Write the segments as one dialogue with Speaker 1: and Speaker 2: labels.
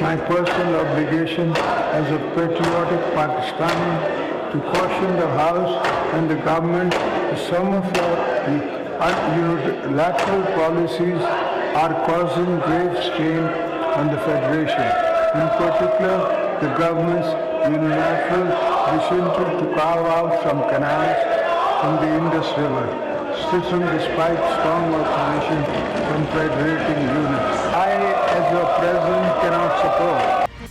Speaker 1: My personal obligation as a patriotic Pakistani to caution the House and the government that some of your unilateral policies are causing grave strain on the Federation. In particular, the government's unilateral decision to carve out some canals from the Indus River, despite strong opposition from federating units. I, as a president, cannot support.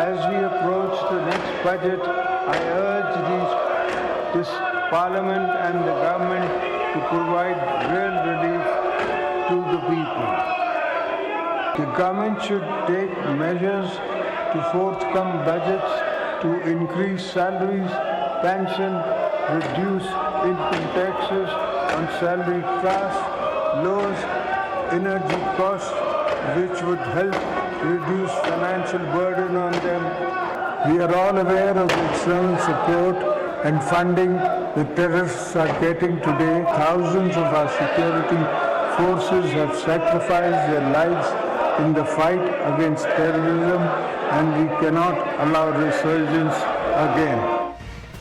Speaker 1: As we approach the next budget, I urge this Parliament and the government to provide real relief to the people. The government should take measures to forthcome budgets to increase salaries, pension, reduce income taxes on salary class, lower energy costs, which would help reduce financial burden on them. We are all aware of the external support and funding the terrorists are getting today. Thousands of our security forces have sacrificed their lives in the fight against terrorism, and we cannot allow resurgence again.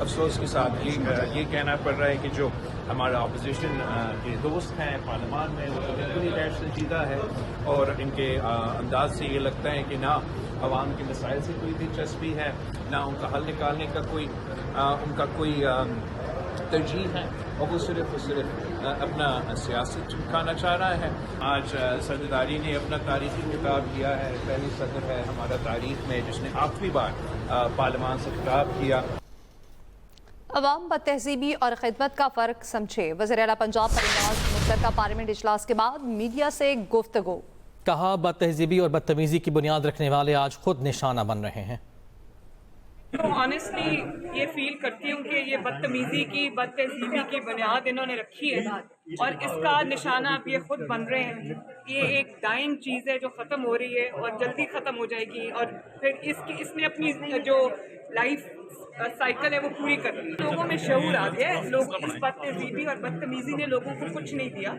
Speaker 2: افسوس کے ساتھ یہ کہنا پڑ رہا ہے کہ جو ہمارا اپوزیشن کے دوست ہیں پارلیمان میں وہ بالکل ہی غیر سنجیدہ ہے اور ان کے انداز سے یہ لگتا ہے کہ نہ عوام کے مسائل سے کوئی دلچسپی ہے نہ ان کا حل نکالنے کا کوئی ترجیح ہے اور وہ صرف اپنا سیاست چمکانا چاہ رہا ہے. آج صدرداری نے اپنا تاریخی خطاب کیا ہے. پہلی صدر ہے ہمارا تاریخ میں جس نے آخری بار پارلیمان سے خطاب کیا.
Speaker 3: عوام بد تہذیبی اور خدمت کا فرق سمجھے. وزیر اعلیٰ پنجاب پریناز مشترکہ پارلیمنٹ اجلاس کے بعد میڈیا سے گفتگو.
Speaker 4: کہا بد تہذیبی اور بدتمیزی کی بنیاد رکھنے والے آج خود نشانہ بن رہے ہیں.
Speaker 5: تو آنیسٹلی یہ فیل کرتی ہوں کہ یہ بدتمیزی کی بد تہذیبی کی بنیاد انہوں نے رکھی ہے اور اس کا نشانہ اب یہ خود بن رہے ہیں. یہ ایک ڈائنگ چیز ہے جو ختم ہو رہی ہے اور جلدی ختم ہو جائے گی اور پھر اس نے اپنی جو لائف سائیکل ہے وہ پوری کر لی. لوگوں میں شعور آ گیا ہے. لوگ اس بد تہذیبی اور بدتمیزی نے لوگوں کو کچھ نہیں دیا.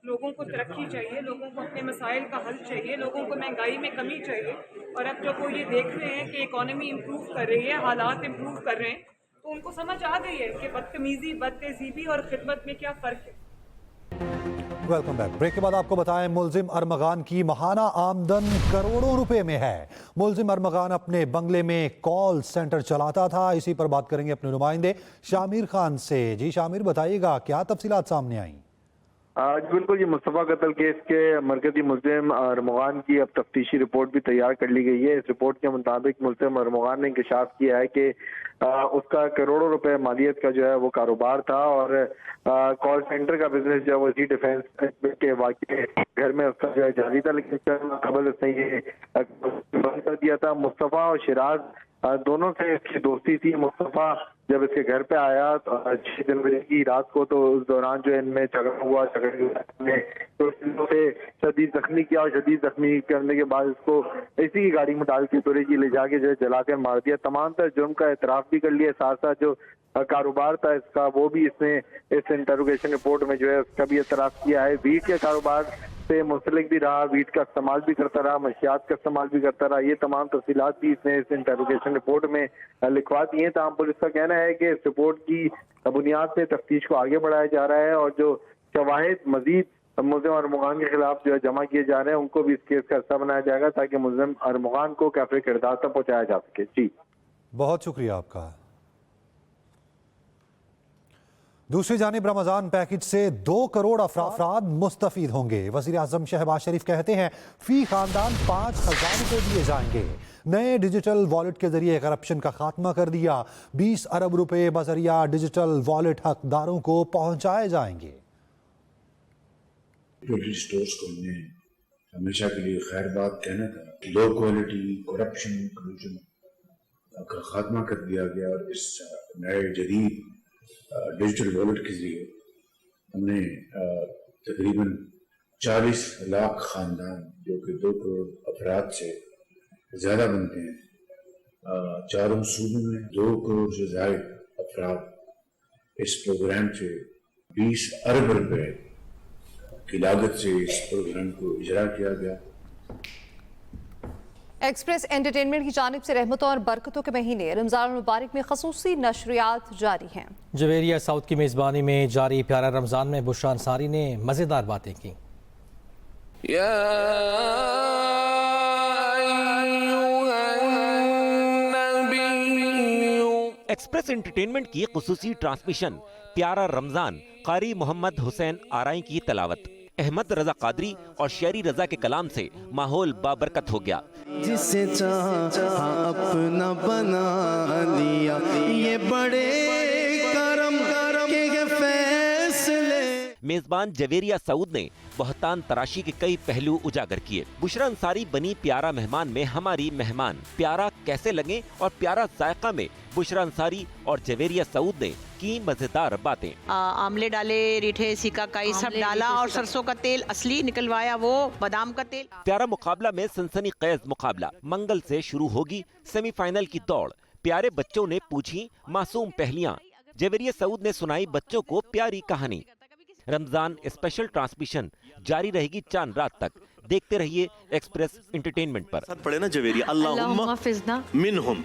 Speaker 5: لوگوں کو ترقی چاہیے, لوگوں کو اپنے مسائل کا حل چاہیے, لوگوں کو مہنگائی میں کمی چاہیے. اور اب جب وہ یہ دیکھ رہے ہیں کہ اکانومی امپروو کر رہی ہے, حالات امپروو کر رہے ہیں, تو ان کو سمجھ آ گئی ہے کہ بدتمیزی, بد تہذیبی اور خدمت میں کیا فرق ہے.
Speaker 6: Welcome back. بریک کے بعد آپ کو بتائیں ملزم ارمغان کی ماہانہ آمدن کروڑوں روپے میں ہے. ملزم ارمغان اپنے بنگلے میں کال سینٹر چلاتا تھا. اسی پر بات کریں گے اپنے نمائندے شامر خان سے. جی شامر, بتائیے گا کیا تفصیلات سامنے آئیں؟
Speaker 7: بالکل, یہ مصطفیٰ قتل کیس کے مرکزی ملزم ارمغان کی اب تفتیشی رپورٹ بھی تیار کر لی گئی ہے. اس رپورٹ کے مطابق ملزم ارمغان نے انکشاف کیا ہے کہ اس کا کروڑوں روپے مالیت کا جو ہے وہ کاروبار تھا اور کال سینٹر کا بزنس جو ہے وہ اسی ڈیفینس کے واقع گھر میں اس کا جو ہے جاری تھا, لیکن قبل اس نے یہ بند کر دیا تھا. مصطفیٰ اور شراز دونوں سے اس کی دوستی تھی. مصطفیٰ جب اس کے گھر پہ آیا 6 جنوری کی رات کو تو اس دوران جو ان میں جھگڑا ہوا. سے شدید زخمی کیا اور شدید زخمی کرنے کے بعد اس کو اسی کی گاڑی میں ڈال کے توریجی لے جا کے جو ہے جلا کر مار دیا. تمام تر جرم کا اعتراف بھی کر لیا. ساتھ ساتھ جو کاروبار تھا اس کا وہ بھی اس نے اس انٹروگیشن رپورٹ میں جو ہے اس کا بھی اعتراف کیا ہے. ویٹ کے کاروبار سے منسلک بھی رہا, ویٹ کا استعمال بھی کرتا رہا, منشیات کا استعمال بھی کرتا رہا. یہ تمام تفصیلات بھی اس نے اس انٹروگیشن رپورٹ میں لکھوا دی ہیں. تاہم پولیس کا کہنا ہے کہ اس رپورٹ کی بنیاد سے تفتیش کو آگے بڑھایا جا رہا ہے اور جو شواہد مزید ملزم ارمغان کے خلاف جو ہے جمع کیے جا رہے ہیں ان کو بھی اس کیس کا حصہ بنایا جائے گا تاکہ ملزم ارمغان کو کیفر کردار تک پہنچایا جا سکے. جی
Speaker 6: بہت شکریہ آپ کا. دوسری جانب رمضان پیکج سے 2 کروڑ افراد مستفید ہوں گے. وزیر اعظم شہباز شریف کہتے ہیں فی خاندان 5,000 روپے دیے جائیں گے. نئے ڈیجیٹل والیٹ کے ذریعے کرپشن کا خاتمہ کر دیا. 20 ارب روپے بذریعہ ڈیجیٹل والیٹ حقداروں کو پہنچائے جائیں گے.
Speaker 8: سٹورز کو ہم نے ہمیشہ کے لیے خیر بات کہنا تھا. لو کوالٹی کرپشن کلوژن کا خاتمہ کر دیا گیا اور اس نئے جدید ڈیجیٹل والیٹ کے ذریعے ہم نے تقریباً 40 لاکھ خاندان جو کہ 2 کروڑ افراد سے زیادہ بنتے ہیں, 4 صوبوں میں 2 کروڑ سے زائد افراد اس پروگرام سے 20 ارب روپے کی لاگت سے اس پروگرام کو اجرا کیا گیا.
Speaker 3: ایکسپریس انٹرٹینمنٹ کی جانب سے رحمتوں اور برکتوں کے مہینے رمضان المبارک میں خصوصی نشریات جاری ہیں.
Speaker 4: جویریہ سعود کی میزبانی میں جاری پیارا رمضان میں بشرا انصاری نے مزیدار باتیں کی.
Speaker 9: ایکسپریس انٹرٹینمنٹ کی خصوصی ٹرانسمیشن پیارا رمضان قاری محمد حسین آرائی کی تلاوت. احمد رضا قادری اور شیری رضا کے کلام سے ماحول بابرکت ہو گیا.
Speaker 10: جسے چاہا اپنا بنا لیا, یہ بڑے کرم کے فیصلے.
Speaker 9: میزبان جویریہ سعود نے بہتان تراشی کے کئی پہلو اجاگر کیے. بشرا انصاری بنی پیارا مہمان میں ہماری مہمان. پیارا کیسے لگیں اور پیارا ذائقہ میں بشرا انصاری اور جویریہ سعود نے کی مزیدار باتیں.
Speaker 11: آملے ڈالے, ریٹھے, سیکا کائی سب ڈالا اور سرسوں کا تیل اصلی نکلوایا, وہ بادام کا تیل.
Speaker 9: پیارا مقابلہ میں سنسنی خیز مقابلہ منگل سے شروع ہوگی. سیمی فائنل کی دوڑ. پیارے بچوں نے پوچھی معصوم پہلیاں. جویریہ سعود نے سنائی بچوں کو پیاری کہانی. رمضان اسپیشل ٹرانسمیشن جاری رہے گی چاند رات تک. دیکھتے رہیے ایکسپریس انٹرٹینمنٹ پر.
Speaker 10: پڑھے نا جویریہ, اللہم
Speaker 11: حفظنا
Speaker 10: منہم.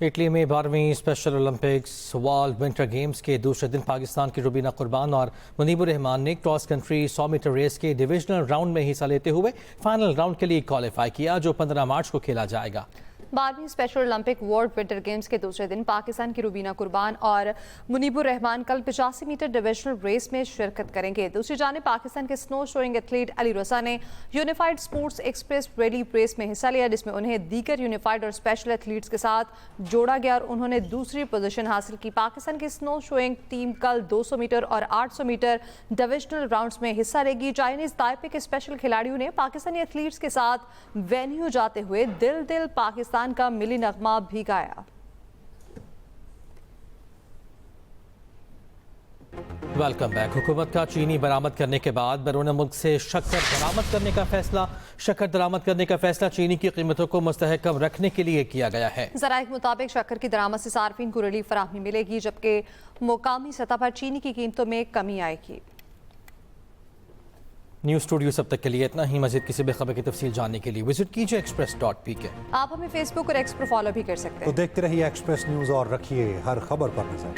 Speaker 4: اٹلی میں 12ویں special Olympics world winter games کے دوسرے دن پاکستان کی روبینہ قربان اور منیب الرحمان نے کراس کنٹری 100 میٹر ریس کے ڈویژنل راؤنڈ میں حصہ لیتے ہوئے فائنل راؤنڈ کے لیے کوالیفائی کیا، جو 15 مارچ کو کھیلا جائے گا۔
Speaker 3: 12ویں special Olympic world winter games کے دوسرے دن پاکستان کی روبینہ قربان اور منیب الرحمان کل 85 میٹر ڈویژنل ریس میں شرکت کریں گے۔ دوسری جانب پاکستان کے سنو شوئنگ ایتھلیٹ علی رضا نے unified sports express rally race میں حصہ لیا، جس میں انہیں دیگر یونیفائڈ اور اسپیشل ایتھلیٹس کے ساتھ جوڑا گیا اور انہوں نے دوسری پوزیشن حاصل کی۔ پاکستان کی سنو شوئنگ ٹیم کل 200 میٹر اور 800 میٹر ڈویژنل راؤنڈز میں حصہ لے گی۔ چائنیز تائپے کے اسپیشل کھلاڑیوں نے پاکستانی ایتھلیٹس کے ساتھ وینیو جاتے ہوئے دل دل پاکستان کا ملی نغمہ بھی گایا۔
Speaker 4: Welcome back. حکومت کا چینی برآمد کرنے کے بعد بیرون ملک سے شکر درآمد کرنے کا فیصلہ چینی کی قیمتوں کو مستحکم رکھنے کے لیے کیا گیا ہے۔
Speaker 3: ذرائع کے مطابق شکر کی درآمد سے صارفین کو ریلیف فراہمی ملے گی، جبکہ مقامی سطح پر چینی کی قیمتوں میں کمی آئے گی۔
Speaker 4: نیوز اسٹوڈیو سب تک کے لیے اتنا ہی۔ مزید کسی بھی خبر کی تفصیل جاننے کے لیے وزٹ کیجیے express.pk۔
Speaker 3: آپ ہمیں فیس بک اور ایکس پر فالو بھی کر سکتے ہیں۔
Speaker 6: تو دیکھتے رہیے ایکسپریس نیوز اور رکھیے ہر خبر پر نظر۔